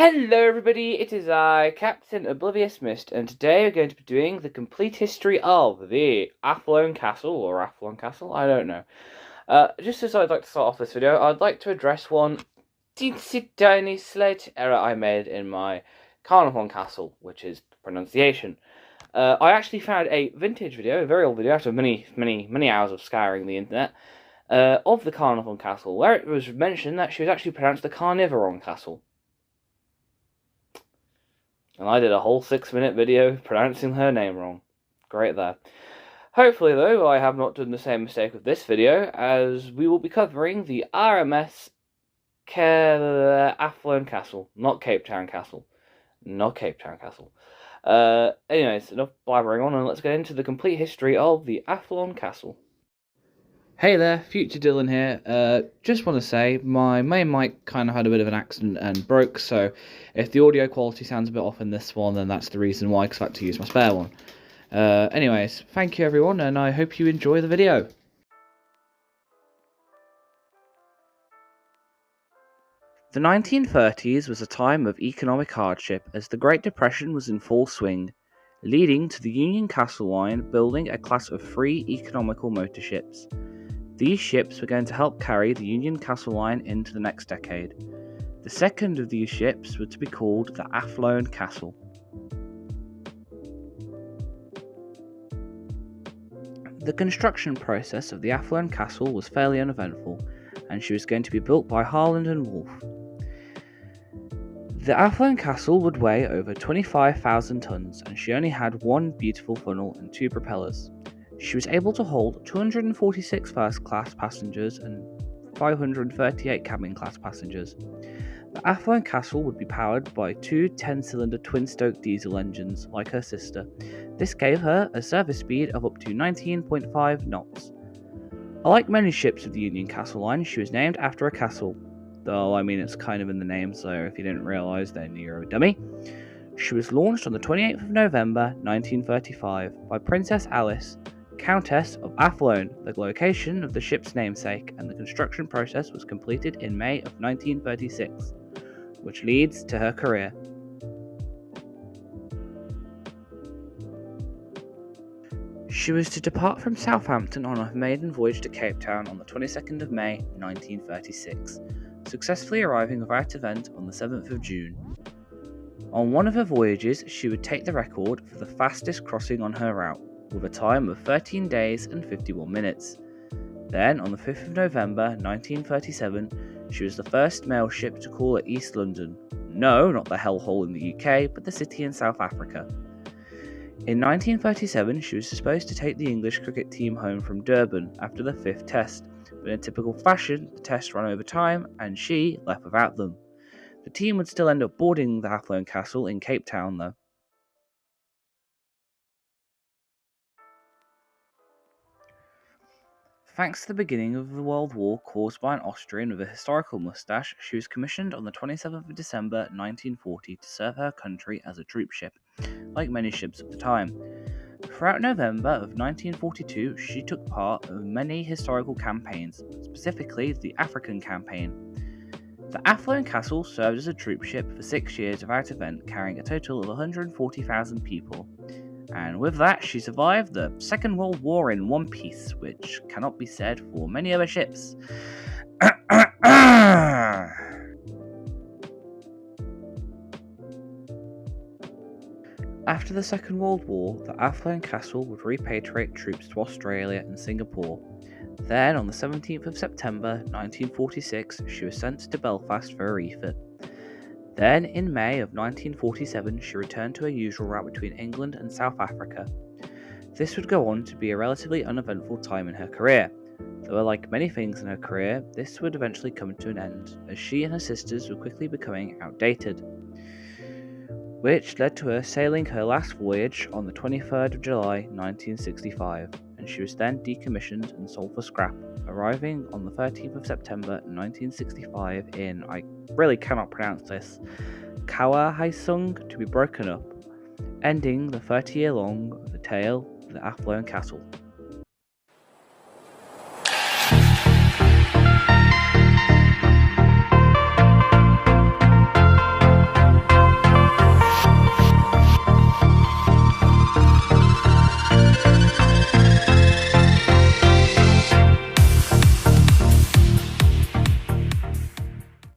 Hello everybody, it is I, Captain Oblivious Mist, and today we're going to be doing the complete history of the Athlone Castle, or Athlone Castle, I don't know. Just as I'd like to start off this video, I'd like to address one teensy tiny slight error I made in my Athlone Castle, which is pronunciation. I actually found a vintage video, a very old video, after many hours of scouring the internet, of the Athlone Castle, where it was mentioned that she was actually pronounced the Carnivoron Castle. And I did a whole 6-minute video pronouncing her name wrong. Great there. Hopefully, though, I have not done the same mistake with this video, as we will be covering the RMS Athlone Castle. Not Cape Town Castle. Not Cape Town Castle. Anyways, enough blabbering on, and let's get into the complete history of the Athlone Castle. Hey there, Future Dylan here. Just want to say, my main mic kind of had a bit of an accident and broke, so if the audio quality sounds a bit off in this one, then that's the reason why, because I had to use my spare one. Anyways, thank you everyone, and I hope you enjoy the video. The 1930s was a time of economic hardship as the Great Depression was in full swing, leading to the Union Castle Line building a class of 3 economical motor ships. These ships were going to help carry the Union Castle Line into the next decade. The second of these ships was to be called the Athlone Castle. The construction process of the Athlone Castle was fairly uneventful, and she was going to be built by Harland and Wolff. The Athlone Castle would weigh over 25,000 tons, and she only had one beautiful funnel and 2 propellers. She was able to hold 246 first-class passengers and 538 cabin-class passengers. The Athlone Castle would be powered by 2 10-cylinder twin-stroke diesel engines, like her sister. This gave her a service speed of up to 19.5 knots. Like many ships of the Union Castle Line, she was named after a castle. Though, I mean, it's kind of in the name, so if you didn't realise, then you're a dummy. She was launched on the 28th of November 1935 by Princess Alice, Countess of Athlone, the location of the ship's namesake, and the construction process was completed in May of 1936, which leads to her career. She was to depart from Southampton on her maiden voyage to Cape Town on the 22nd of May 1936, successfully arriving without event on the 7th of June. On one of her voyages, she would take the record for the fastest crossing on her route, with a time of 13 days and 51 minutes. Then, on the 5th of November 1937, she was the first mail ship to call at East London. No, not the hellhole in the UK, but the city in South Africa. In 1937, she was supposed to take the English cricket team home from Durban after the 5th test, but in typical fashion, the test ran over time, and she left without them. The team would still end up boarding the Athlone Castle in Cape Town, though. Thanks to the beginning of the World War caused by an Austrian with a historical moustache, she was commissioned on the 27th of December 1940 to serve her country as a troop ship, like many ships of the time. Throughout November of 1942, she took part in many historical campaigns, specifically the African Campaign. The Athlone Castle served as a troop ship for 6 years without event, carrying a total of 140,000 people. And with that, she survived the Second World War in one piece, which cannot be said for many other ships. After the Second World War, the Athlone Castle would repatriate troops to Australia and Singapore. Then, on the 17th of September 1946, she was sent to Belfast for a refit. Then, in May of 1947, she returned to her usual route between England and South Africa. This would go on to be a relatively uneventful time in her career, though like many things in her career, this would eventually come to an end, as she and her sisters were quickly becoming outdated, which led to her sailing her last voyage on the 23rd of July 1965, and she was then decommissioned and sold for scrap, arriving on the 13th of September 1965 in, I really cannot pronounce this, Kawahaisung, to be broken up, ending the 30-year-long tale of the Athlone Castle.